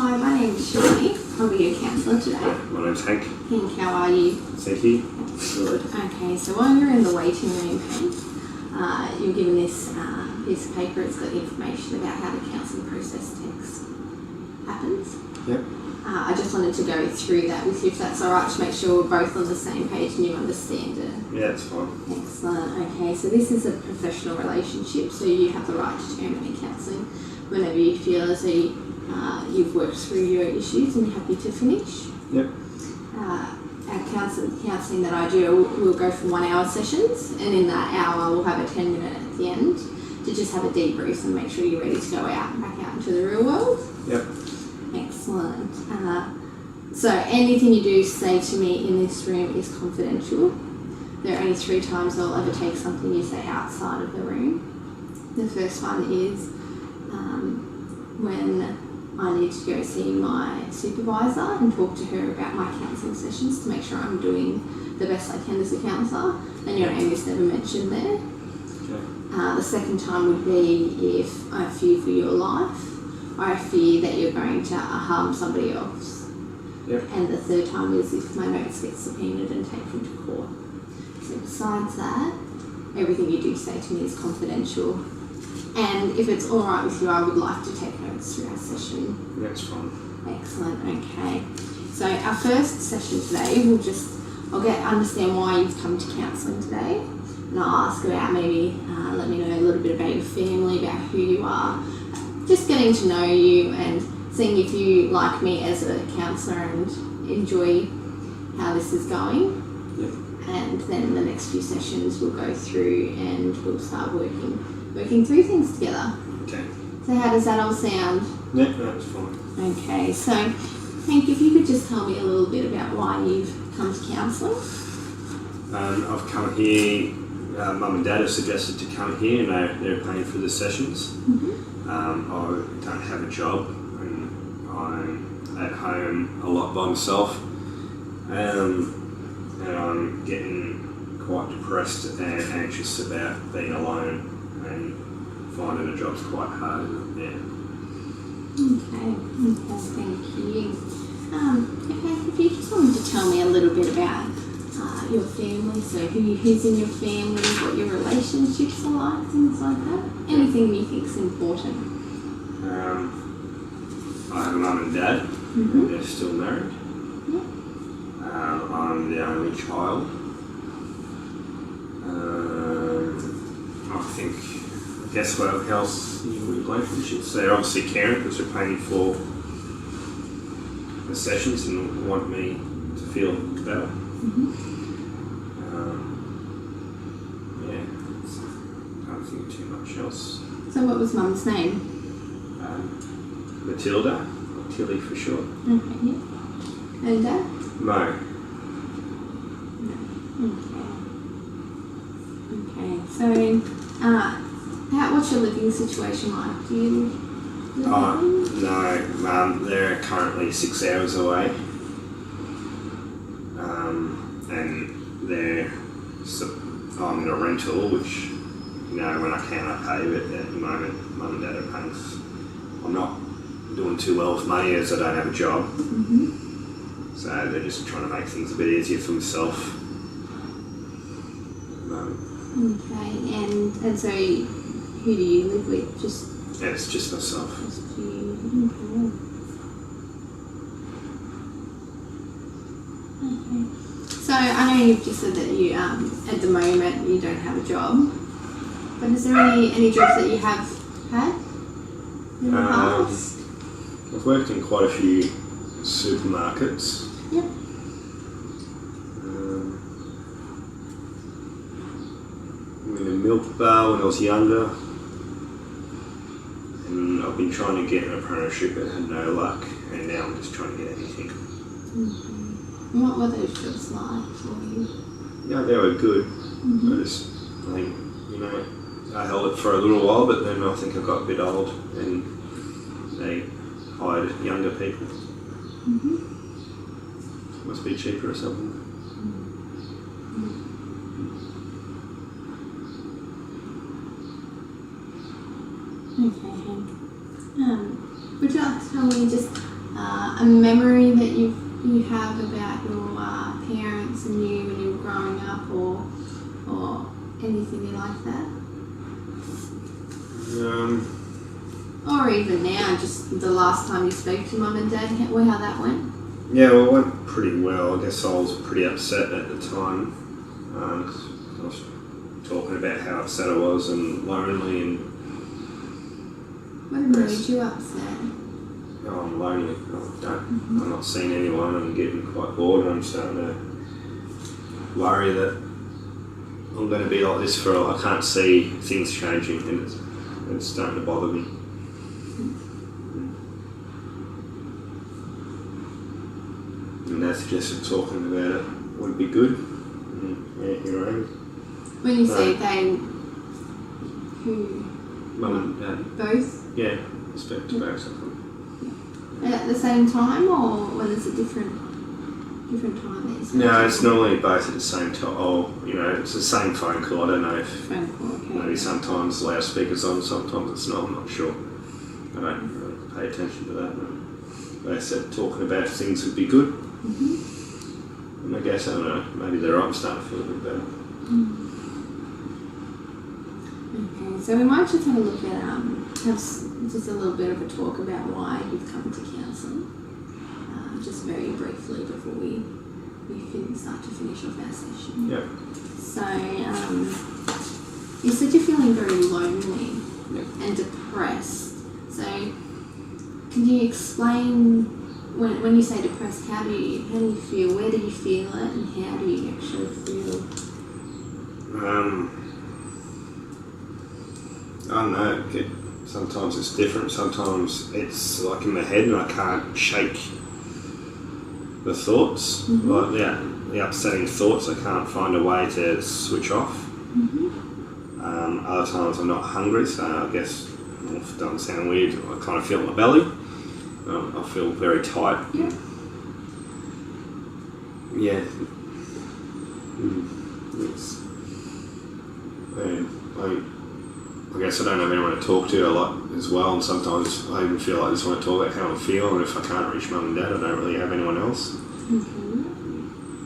Hi, my name is Sharni. I'll be your counsellor today. My name's Hank. Hank, how are you? Thank you. Good. Okay, so while you're in the waiting room, Hank, you're given this piece of paper. It's got information about how the counselling process happens. Yep. I just wanted to go through that with you, if that's all right, to make sure we're both on the same page and you understand it. Yeah, it's fine. Excellent. Okay, so this is a professional relationship, so you have the right to terminate counselling whenever you feel as though you've worked through your issues and you're happy to finish. Yep. Our counselling that I do will go for 1 hour sessions, and in that hour we'll have a 10-minute at the end to just have a debrief and make sure you're ready to go out and back out into the real world. Yep. Excellent. So anything you do say to me in this room is confidential. There are only 3 times I'll ever take something you say outside of the room. The first one is when I need to go see my supervisor and talk to her about my counselling sessions to make sure I'm doing the best I can as a counsellor, and your name is never mentioned there. Okay. The second time would be if I fear for your life, or I fear that you're going to harm somebody else. Yep. And the third time is if my notes get subpoenaed and taken to court. So besides that, everything you do say to me is confidential. And if it's all right with you, I would like to take notes through our session. That's fine. Excellent. Okay. So our first session today, I'll understand why you've come to counselling today, and I'll ask about maybe let me know a little bit about your family, about who you are, just getting to know you and seeing if you like me as a counsellor and enjoy how this is going. Yep. And then the next few sessions we'll go through and we'll start working through things together. Okay. So how does that all sound? Yeah, that's fine. Okay, so Hank, if you could just tell me a little bit about why you've come to counselling. I've come here, Mum and Dad have suggested to come here and they're paying for the sessions. Mm-hmm. I don't have a job and I'm at home a lot by myself, and I'm getting quite depressed and anxious about being alone, and finding a job's quite hard, yeah. Okay, thank you. Okay, if you just wanted to tell me a little bit about your family, so who's in your family, what your relationships are like, things like that. Anything you think's important. I have a mum and dad, and they're still married. Yeah. I'm the only child. I guess what else with relationships? They're obviously caring because they're paying for the sessions and want me to feel better. Mm-hmm. Can't think of too much else. So what was Mum's name? Matilda, or Tilly for short. Okay, yeah. And Dad? Mo. Okay, so what's your living situation like? Do you live alone? No, they're currently 6 hours away, and I'm in a rental, which, when I can I pay, but at the moment Mum and Dad are paying. I'm not doing too well with money as I don't have a job. Mm-hmm. So they're just trying to make things a bit easier for myself at the moment. Okay, and so who do you live with? Yeah, it's just myself. Just you. Okay. So I know you've just said that you at the moment you don't have a job, but is there any jobs that you have had in the past? I've worked in quite a few supermarkets. Yep. In a milk bar when I was younger, and I've been trying to get an apprenticeship but had no luck, and now I'm just trying to get anything. Mm-hmm. What were those jobs like for you? Yeah, they were good. Mm-hmm. I think, I held it for a little while, but then I think I got a bit old and they hired younger people. Mm-hmm. Must be cheaper or something. Okay, Hank. Would you like to tell me just a memory that you have about your parents and you when you were growing up, or anything like that? Or even now, just the last time you spoke to Mum and Dad, how that went? Yeah, well, it went pretty well. I guess I was pretty upset at the time. I was talking about how upset I was and lonely and... What made you upset? Oh, I'm lonely. I'm not seeing anyone. I'm getting quite bored and I'm starting to worry that I'm going to be like this for... I can't see things changing and it's starting to bother me. And they suggested talking about it would be good. Yeah, here I am. When you say they, who? Mum and Dad. Both? Yeah, I spoke to both of them. And at the same time, or when it's a different time that you speak? No, it's normally both at the same time. Oh, it's the same phone call. I don't know if Phone call, okay. maybe sometimes loudspeakers on, sometimes it's not. I'm not sure. I don't really pay attention to that. But they said talking about things would be good. And I guess, I don't know, maybe they're right. I'm starting to feel a bit better. Okay, so we might just have a look at, have just a little bit of a talk about why you've come to counselling. Just very briefly before we start to finish off our session. Yeah. So, you said you're feeling very lonely and depressed. So, can you explain, when you say depressed, how do you feel? Where do you feel it, and how do you actually feel? I don't know. Sometimes it's different. Sometimes it's like in my head and I can't shake the thoughts. Like the upsetting thoughts. I can't find a way to switch off. Other times I'm not hungry, so I guess it doesn't sound weird. I kind of feel my belly. I feel very tight. Yeah. I guess I don't have anyone to talk to a lot as well, and sometimes I even feel like I just want to talk about how I feel, and if I can't reach Mum and Dad, I don't really have anyone else.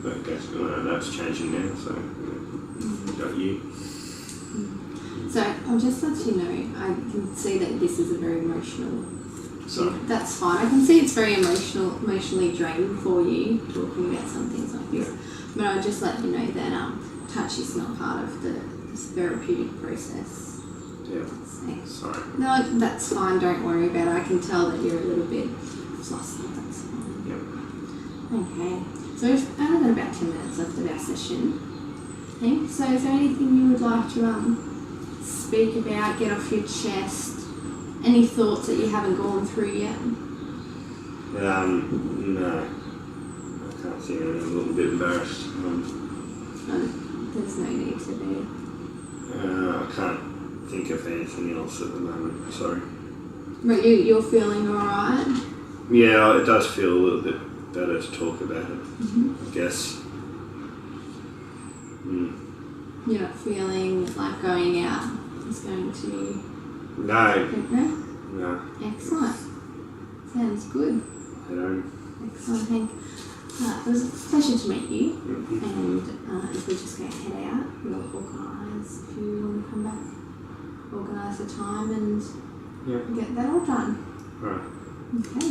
But I guess that's changing now, so got you. So I'll just let you know, I can see that this is a very emotional... Sorry. That's fine. I can see it's very emotionally draining for you, talking about some things like this. But I'll just let you know that touch is not part of this therapeutic process. Yeah. Sorry. No, that's fine. Don't worry about it. I can tell that you're a little bit flustered. That's fine. Yep. Okay. So we've only got about 10 minutes left of our session. Okay. So is there anything you would like to speak about, get off your chest? Any thoughts that you haven't gone through yet? No. I can't see anything. I'm a little bit embarrassed. There's no need to be. I can't think of anything else at the moment. Sorry. But you're feeling alright? Yeah, it does feel a little bit better to talk about it, I guess. You're not feeling like going out is going to... No. No? Excellent. Sounds good. I don't. Excellent, Hank. It was a pleasure to meet you. And if we just go head out, we'll organise if you want to come back. Organise the time and get that all done. Right. Okay.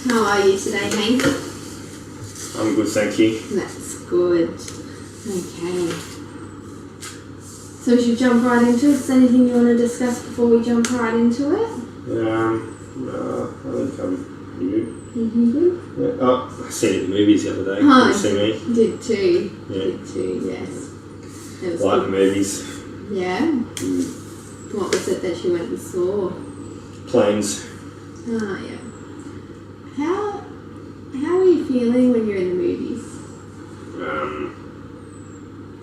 How are you today, Hank? I'm good, thank you. That's good. Okay. So we should jump right into it. Is there anything you want to discuss before we jump right into it? No, I think I'm pretty good. Good? Oh, I seen it in the movies the other day. Oh, you see me? Did too. Yeah. Did too, yes. It was Like good. movies. Yeah? What was it that you went and saw? Planes. Oh, yeah. How are you feeling when you're in the movies?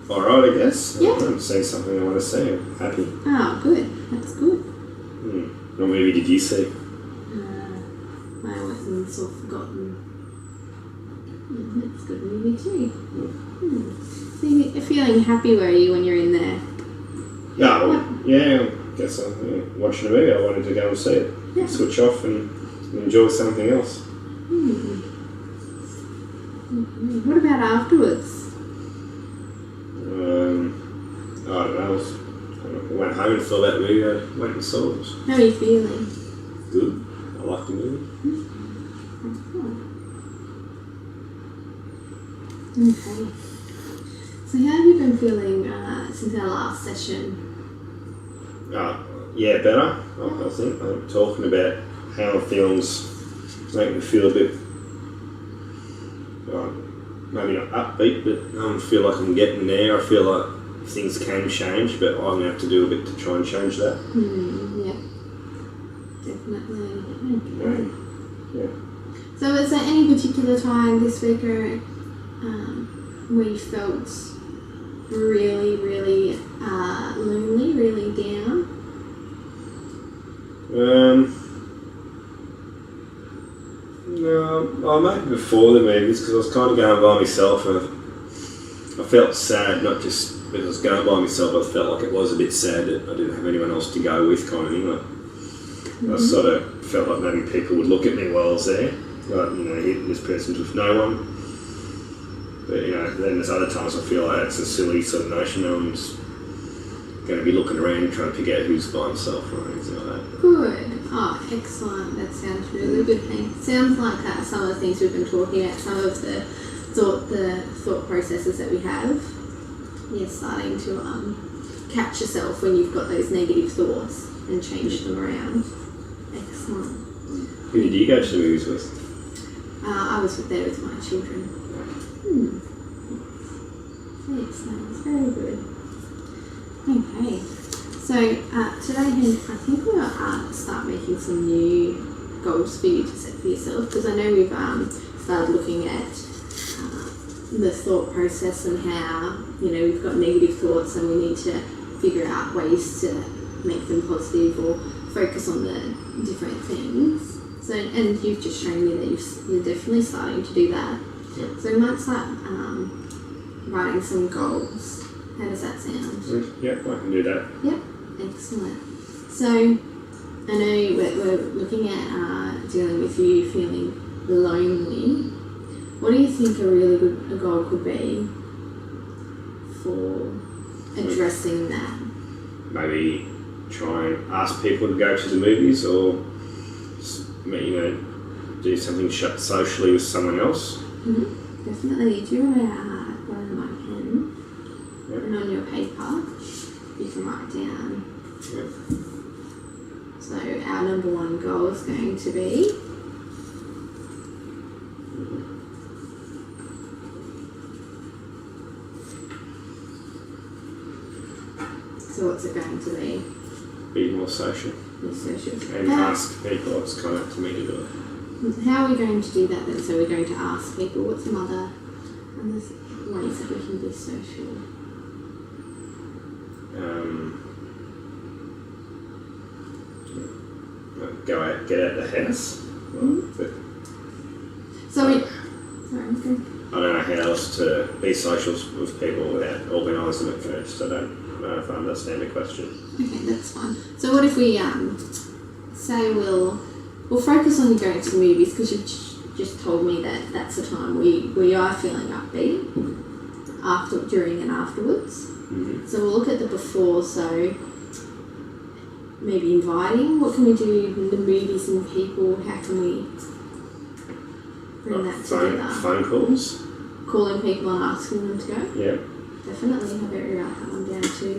Alright, I guess. Yeah. I'm saying something I want to say. I'm happy. Oh, good. That's good. What movie did you see? I went and saw Forgotten That's a good movie too. So you're feeling happy, were you, when you're in there? Yeah, well, yeah, I guess watching a movie, I wanted to go and see it. Yeah. Switch off and enjoy something else. What about afterwards? I don't know. I went home and saw that movie. I went and saw it. How are you feeling? Good. I liked the movie. Okay. So how have you been feeling since our last session? Yeah, better. I think I'm talking about how films make me feel a bit, maybe not upbeat, but I feel like I'm getting there. I feel like things can change, but I'm going to have to do a bit to try and change that. Yeah, definitely. Okay. Yeah. So is there any particular time this week where you felt really, really lonely, really down? No, maybe before the movies, because I was kind of going by myself and I felt sad, not just because I was going by myself, I felt like it was a bit sad that I didn't have anyone else to go with, kind of thing. I sort of felt like maybe people would look at me while I was there, like, this person's with no one. But, then there's other times I feel like it's a silly sort of notion. No one's going to be looking around trying to figure out who's by himself or anything like that. Good. Oh, excellent. That sounds really good. Sounds like some of the things we've been talking about, some of the thought processes that we have, you're starting to catch yourself when you've got those negative thoughts and change them around. Excellent. Who did you go to the movies with? I was there with my children. Excellent. Very good. Okay. So today, I think we'll start making some new goals for you to set for yourself, because I know we've started looking at the thought process and how, we've got negative thoughts and we need to figure out ways to make them positive or focus on the different things. So, and you've just shown me that you're definitely starting to do that. Yep. So we might start writing some goals. How does that sound? Yep, I can do that. Yep, excellent. So I know we're looking at dealing with you feeling lonely. What do you think a really good goal could be for addressing that? Maybe try and ask people to go to the movies, or do something socially with someone else. Definitely. Do you want to borrow my pen? Yep. And on your paper, you can write down. Yep. So our number one goal is going to be So what's it going to be? Be more social. Be social. And ask people. It's kind of up to me to do it. How are we going to do that then? So we're going to ask people. What's some other ways that we can be social? Go out, get out of the house. Sorry. I don't know how else to be social with people without organising it first. I don't know if I understand the question. Okay, that's fine. So what if we say we'll focus on going to the movies, because you've just told me that that's the time we are feeling upbeat, during and afterwards. So we'll look at the before, so maybe inviting. What can we do in the movies and people? How can we bring that together? Phone calls. Calling people and asking them to go? Yeah. Definitely. I better write that one down too.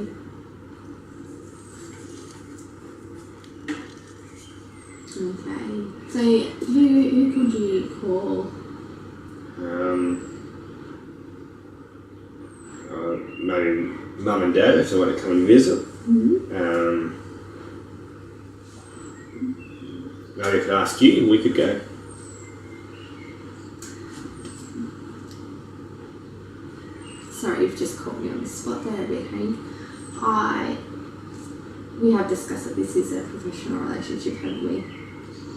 Okay. So who could you call? Maybe mum and dad if they want to come and visit. Maybe I could ask you and we could go. Sorry, you've just caught me on the spot there a bit, Hank. We have discussed that this is a professional relationship, haven't we?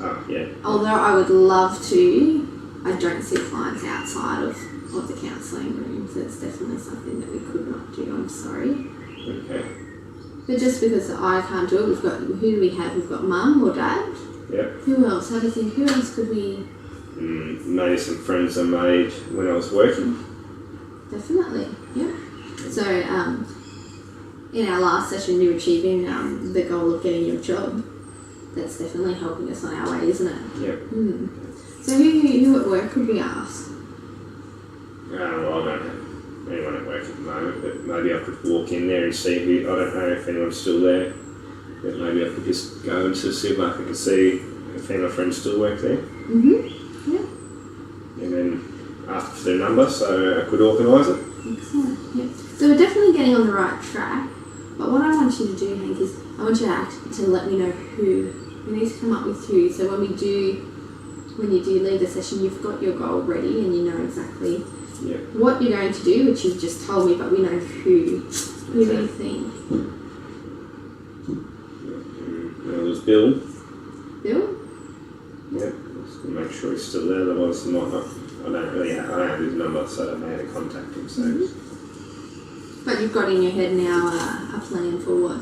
Oh, yeah. Although I would love to I don't see clients outside of the counselling room, so it's definitely something that we could not do. I'm sorry. Okay. But just because I can't do it, who do we have? We've got mum or dad? Yep. Who else? Have a think. Who else could we? Maybe some friends I made when I was working. Definitely, yeah. So, in our last session, you're achieving the goal of getting your job. That's definitely helping us on our way, isn't it? Yep. So, who at work could we ask? Well, I don't have anyone at work at the moment, but maybe I could walk in there and see who. I don't know if anyone's still there, but maybe I could just go into the supermarket and see if any of my friends still work there. Yeah. And then ask for their number so I could organise it. Excellent. Yeah. So we're definitely getting on the right track. But what I want you to do, Hank, is I want you to let me know who. We need to come up with who. So when you do leave the session, you've got your goal ready and you know exactly what you're going to do, which you've just told me, but we know who. Who do you think? Well, there's Bill. Bill? Yep. Just to make sure he's still there, otherwise I might not. I don't have his number, so I don't know how to contact him. So. But you've got in your head now a plan for what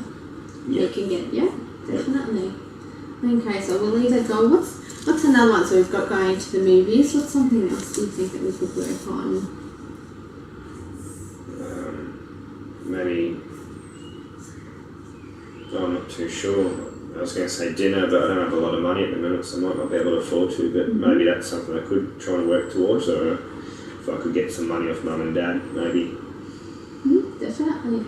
you can get. Yeah, definitely. Okay, so we'll leave that goal. What's another one? So we've got going to the movies. What's something else do you think that we could work on? Maybe. I'm not too sure. I was going to say dinner, but I don't have a lot of money at the minute, so I might not be able to afford to, but maybe that's something I could try and work towards, or if I could get some money off mum and dad, maybe. Definitely.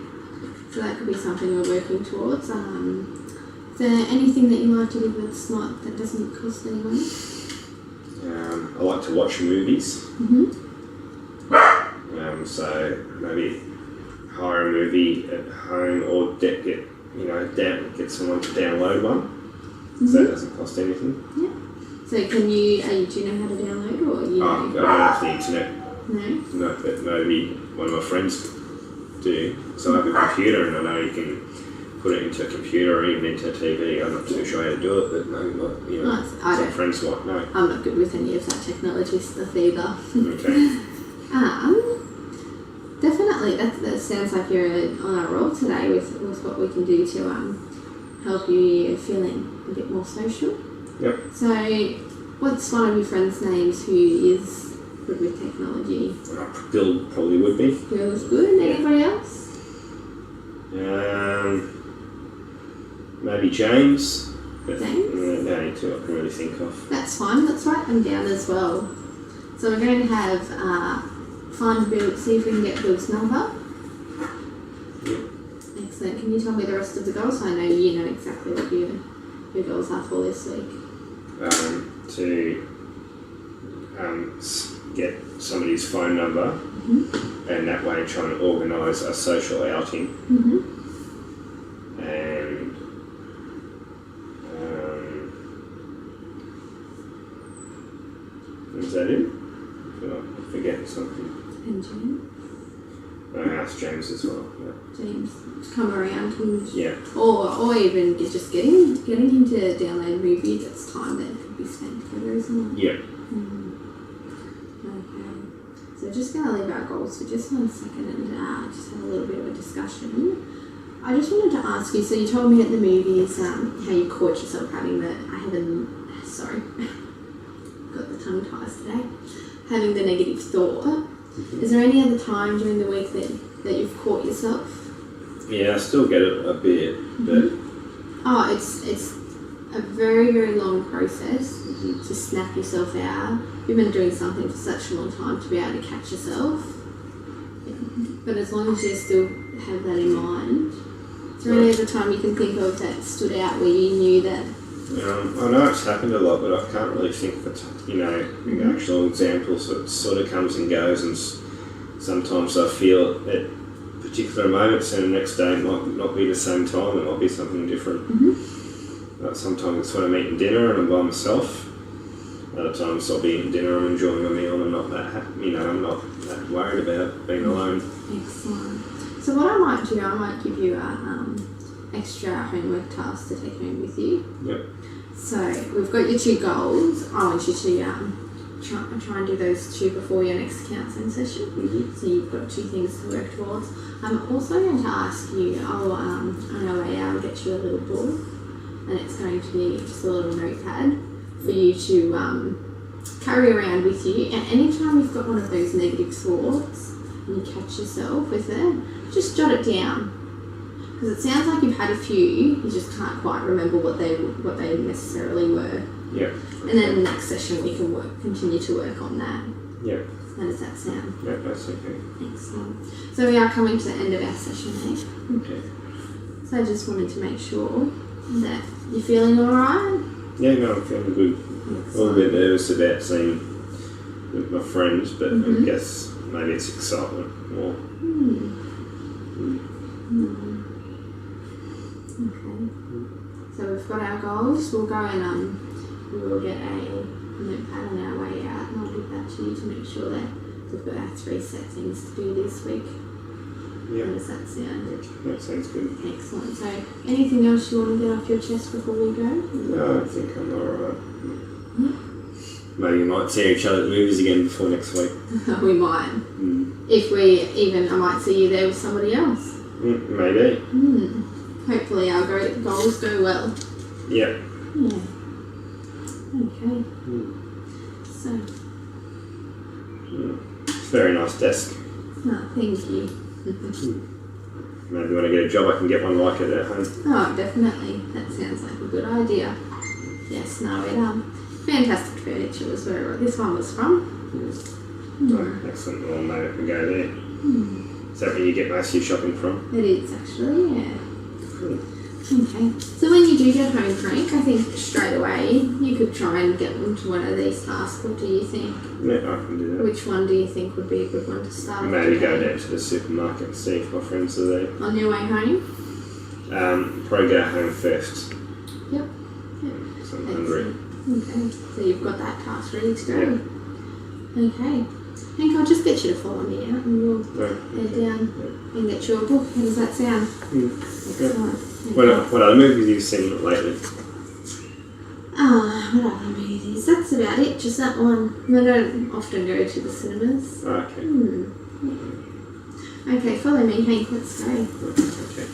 So that could be something we're working towards. Is there anything that you like to do that doesn't cost any money? I like to watch movies. So maybe hire a movie at home or get someone to download one. So that doesn't cost anything. Yeah. So can you? Do you know how to download or you? I don't have the internet. No. No, but maybe one of my friends do. So I have a computer, and I know you can put it into a computer or even into a TV. I'm not too sure how to do it, but maybe some friends might know. I'm not good with any of that technology stuff either. Okay. Definitely, that sounds like you're on a roll today with what we can do to help you feeling a bit more social. Yep. So, what's one of your friends' names who is good with technology? Bill probably would be. Bill is good. Anybody else? Maybe James. James? The only two I can really think of. That's fine. Let's write them down as well. So we're going to have find Bill, see if we can get Bill's number. Yep. Excellent. Can you tell me the rest of the goals? I know you know exactly what your goals are for this week. To get somebody's phone number, and that way try and organise a social outing. And is that it? I feel like I'm forgetting something. And James. Ask James as well. Yeah. James, come around and or even just getting him to download a movie. That's time that could be spent together, isn't it? Yeah. Okay. So just going to leave our goals for just 1 second and just have a little bit of a discussion. I just wanted to ask you. So you told me at the movies how you caught yourself having got the tongue ties today. Having the negative thought. Is there any other time during the week that you've caught yourself? Yeah, I still get it a bit, but... It's a very, very long process to snap yourself out. You've been doing something for such a long time to be able to catch yourself. But as long as you still have that in mind, is there any other time you can think of that stood out where you knew that? I know it's happened a lot, but I can't really think of actual examples. It sort of comes and goes, and sometimes I feel at particular moments, and the next day it might not be the same time. It might be something different. But sometimes it's when I'm eating dinner and I'm by myself. Other times I'll be eating dinner and enjoying my meal, and I'm not that happy. I'm not that worried about being alone. Excellent. So what I might do, I might give you a extra homework task to take home with you. Yep. So we've got your 2 goals. I want you to try and do those 2 before your next counselling session. Mm-hmm. So you've got 2 things to work towards. I'm also going to ask you, on our way out, I'll get you a little book, and it's going to be just a little notepad for you to carry around with you. And anytime you've got one of those negative thoughts and you catch yourself with it, just jot it down. Because it sounds like you've had a few, you just can't quite remember what they necessarily were. Yeah. And then the next session we can continue to work on that. Yeah. How does that sound? Yeah, that's okay. Excellent. So we are coming to the end of our session, eh? Okay. So I just wanted to make sure that you're feeling alright. Yeah, no, I'm feeling good. Excellent. A little bit nervous about seeing with my friends, but I guess maybe it's excitement more. Okay. So we've got our goals. We'll go and we will get a notepad on our way out, and I'll give that to you to make sure that we've got our 3 set things to do this week. Yeah. How does that sound? That sounds good. Excellent. So anything else you want to get off your chest before we go? No, I think I'm alright. Maybe we might see each other at the movies again before next week. We might. If I might see you there with somebody else. Maybe. Hopefully our goals go well. Yeah. Yeah. Okay. So. Very nice desk. Oh, thank you. Maybe when I get a job I can get one like it at home. Oh, definitely. That sounds like a good idea. Yes, no, fantastic furniture was where this one was from. Oh, excellent. Well, maybe I can go there. Is that where you get most of your shopping from? It is actually, yeah. Cool. Okay. So when you do get home, Frank, I think straight away you could try and get them to one of these tasks. What do you think? Yeah, I can do that. Which one do you think would be a good one to start? Maybe go down to the supermarket and see if my friends are there. On your way home? Probably go home first. Yep. So I'm hungry. Okay. So you've got that task ready to go. Yeah. Okay. Hank, I'll just get you to follow me out and we'll head down and get you a book. How does that sound? Excellent. Okay. What other movies have you seen lately? What other movies? That's about it, just that one. I don't often go to the cinemas. Oh, okay. Okay, follow me, Hank, let's go. Okay.